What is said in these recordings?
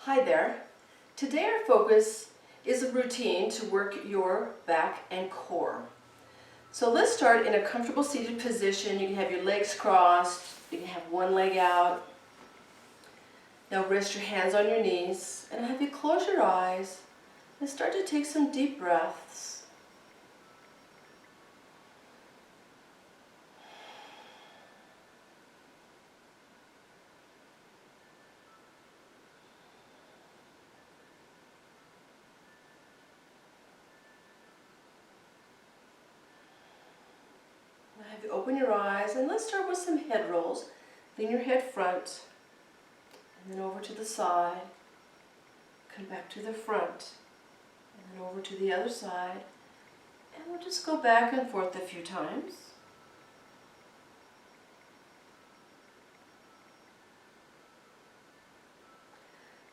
Hi there. Today our focus is a routine to work your back and core. So let's start in a comfortable seated position. You can have your legs crossed, you can have one leg out. Now rest your hands on your knees and have you close your eyes and start to take some deep breaths. Now have you open your eyes and let's start with some head rolls. Lean your head front and then over to the side. Come back to the front and then over to the other side. And we'll just go back and forth a few times.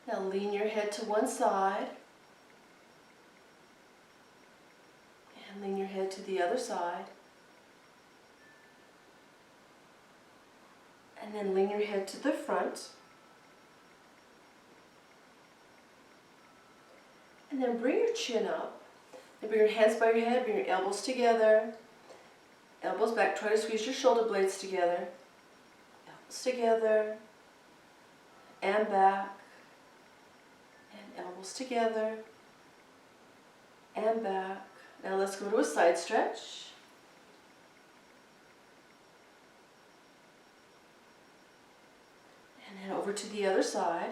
Now lean your head to one side and lean your head to the other side. And then lean your head to the front. And then bring your chin up. And bring your hands by your head, bring your elbows together. Elbows back, try to squeeze your shoulder blades together. Elbows together. And back. And elbows together. And back. Now let's go to a side stretch. And then over to the other side.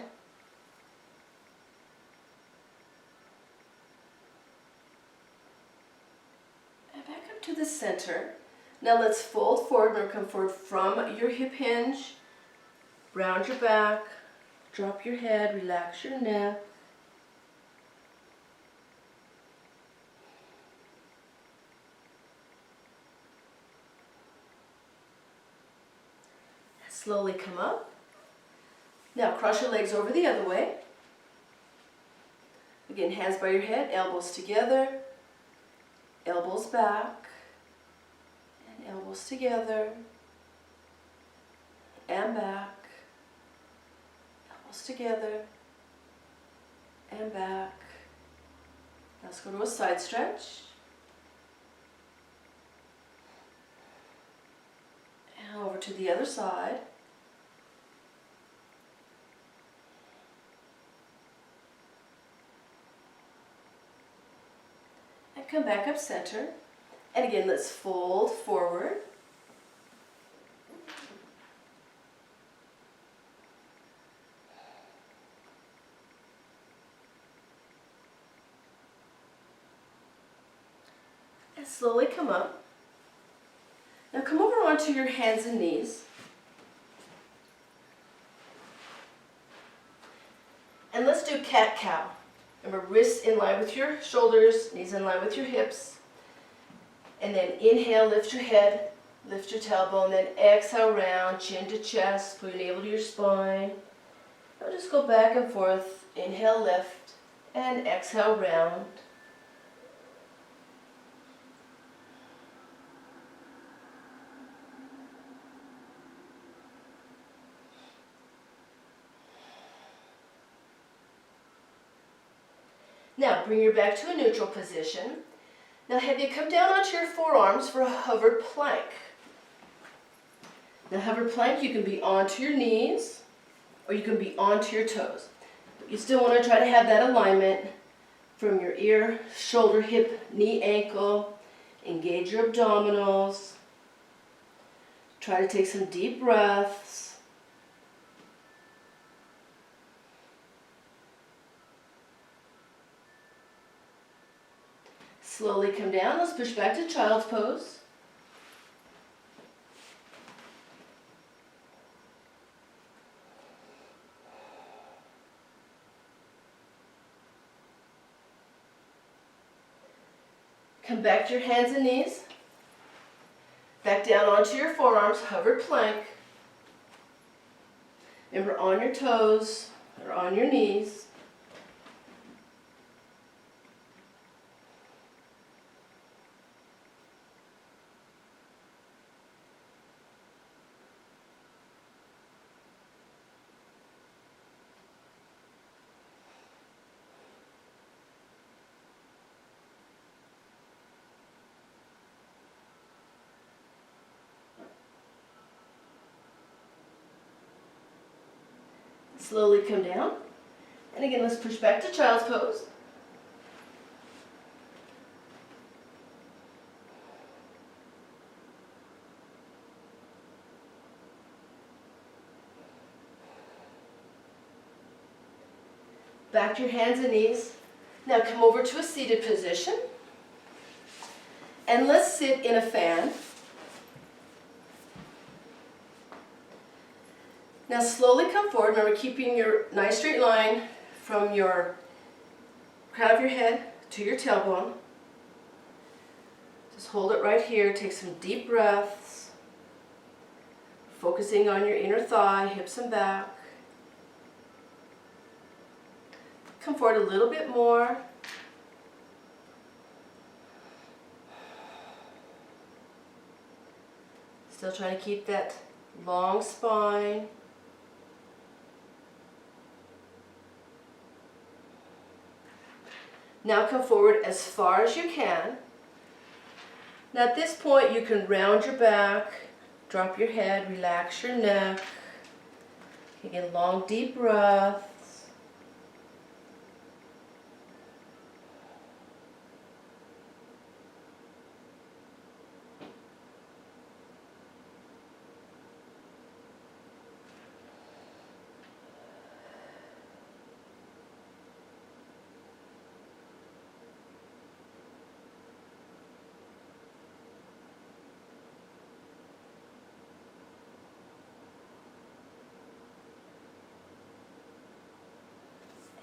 And back up to the center. Now let's fold forward. We're going to come forward from your hip hinge. Round your back. Drop your head. Relax your neck. Slowly come up. Now cross your legs over the other way. Again, hands by your head, elbows together, elbows back, and elbows together, and back, elbows together, and back. Now let's go to a side stretch. And over to the other side. Come back up center, and again let's fold forward. And slowly come up. Now come over onto your hands and knees. And let's do cat-cow. Remember, wrists in line with your shoulders, knees in line with your hips. And then inhale, lift your head, lift your tailbone, and then exhale round, chin to chest, pull your navel to your spine. Now just go back and forth, inhale, lift, and exhale round. Now bring your back to a neutral position. Now have you come down onto your forearms for a hovered plank. Now hovered plank, you can be onto your knees or you can be onto your toes. But you still want to try to have that alignment from your ear, shoulder, hip, knee, ankle. Engage your abdominals. Try to take some deep breaths. Slowly come down. Let's push back to child's pose. Come back to your hands and knees. Back down onto your forearms, hovered plank. Remember, on your toes or on your knees. Slowly come down. And again, let's push back to child's pose. Back to your hands and knees. Now come over to a seated position. And let's sit in a fan. Now slowly come forward. Remember, keeping your nice straight line from your crown of your head to your tailbone. Just hold it right here. Take some deep breaths. Focusing on your inner thigh, hips and back. Come forward a little bit more. Still trying to keep that long spine. Now come forward as far as you can. Now at this point you can round your back, drop your head, relax your neck. Take a long deep breath.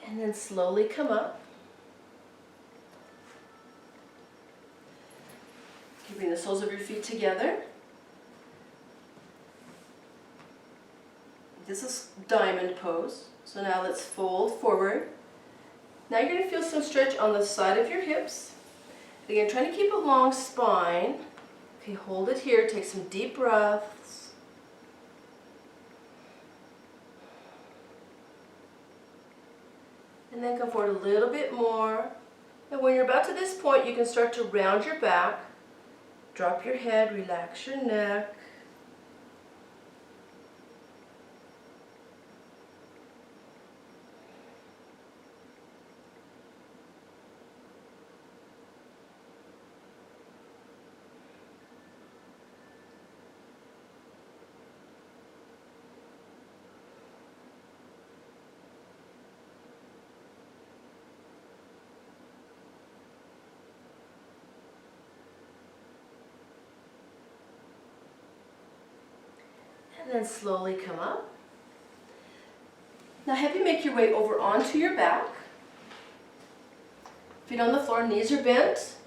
And then slowly come up. Keeping the soles of your feet together. This is diamond pose. So now let's fold forward. Now you're going to feel some stretch on the side of your hips. Again, trying to keep a long spine. Okay, hold it here. Take some deep breaths. And then come forward a little bit more. And when you're about to this point, you can start to round your back. Drop your head, relax your neck. And then slowly come up. Now have you make your way over onto your back. Feet on the floor, knees are bent.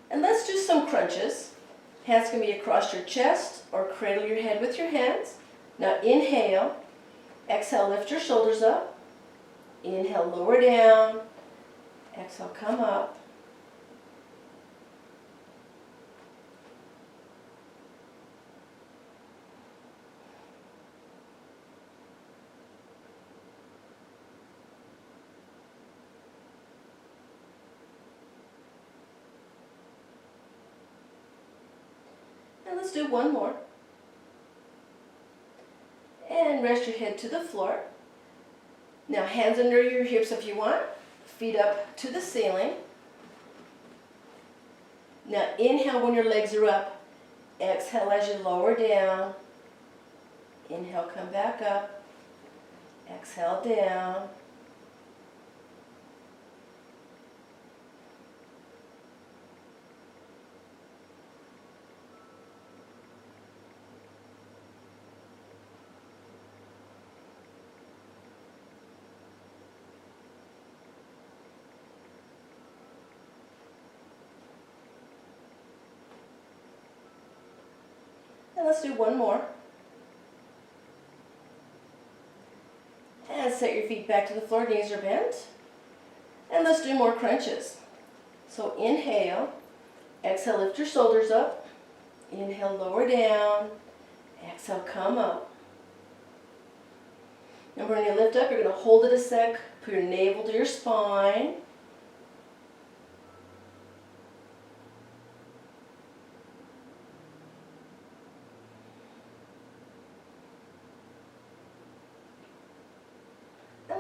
And let's do some crunches. Hands can be across your chest or cradle your head with your hands. Now inhale. Exhale, lift your shoulders up. Inhale, lower down. Exhale, come up. And let's do one more. And rest your head to the floor. Now hands under your hips if you want. Feet up to the ceiling. Now inhale when your legs are up. Exhale as you lower down. Inhale, come back up. Exhale down. And let's do one more. And set your feet back to the floor, knees are bent. And let's do more crunches. So inhale, exhale, lift your shoulders up. Inhale, lower down. Exhale, come up. Now when you lift up, you're going to hold it a sec, put your navel to your spine.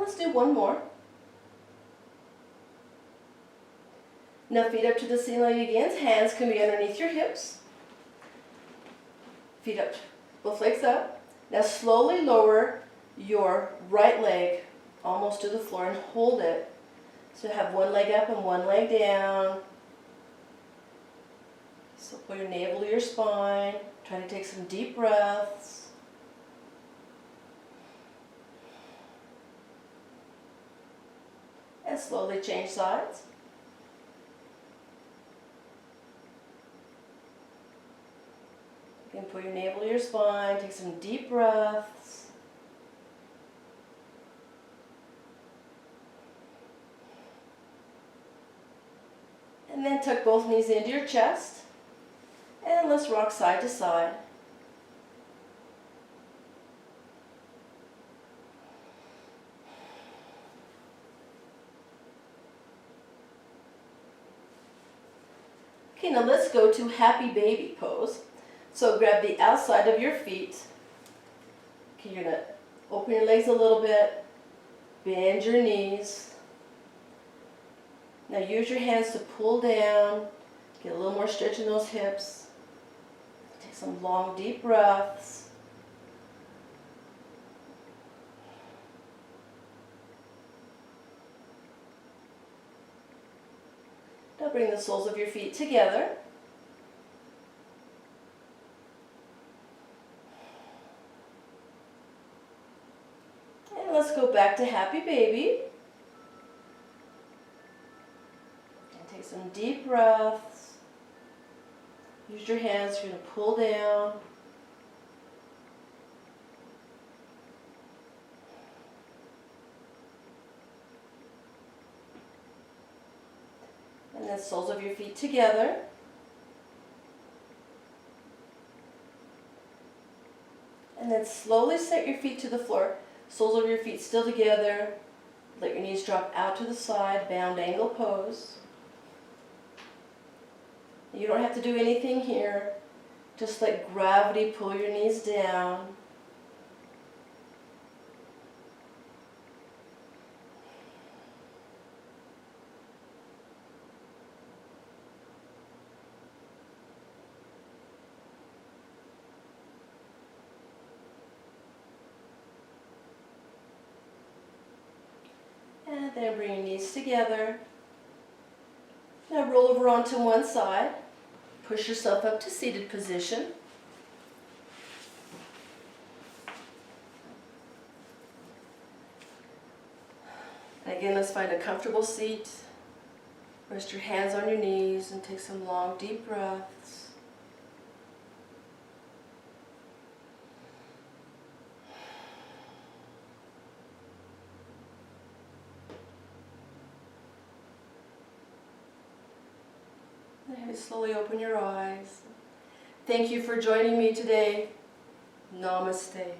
let's do one more. Now feet up to the ceiling again. Hands can be underneath your hips. Feet up, both legs up. Now slowly lower your right leg almost to the floor and hold it. So have one leg up and one leg down. So pull your navel to your spine. Try to take some deep breaths. And slowly change sides. Again, pull your navel to your spine. Take some deep breaths. And then tuck both knees into your chest. And let's rock side to side. Okay, now let's go to happy baby pose. So grab the outside of your feet. Okay, you're going to open your legs a little bit, bend your knees. Now use your hands to pull down, get a little more stretch in those hips. Take some long deep breaths. Now bring the soles of your feet together. And let's go back to happy baby. And take some deep breaths. Use your hands, you're going to pull down. And then soles of your feet together. And then slowly set your feet to the floor. Soles of your feet still together. Let your knees drop out to the side, bound angle pose. You don't have to do anything here. Just let gravity pull your knees down. And then bring your knees together. Now roll over onto one side. Push yourself up to seated position. And again, let's find a comfortable seat. Rest your hands on your knees and take some long, deep breaths. And slowly open your eyes. Thank you for joining me today. Namaste.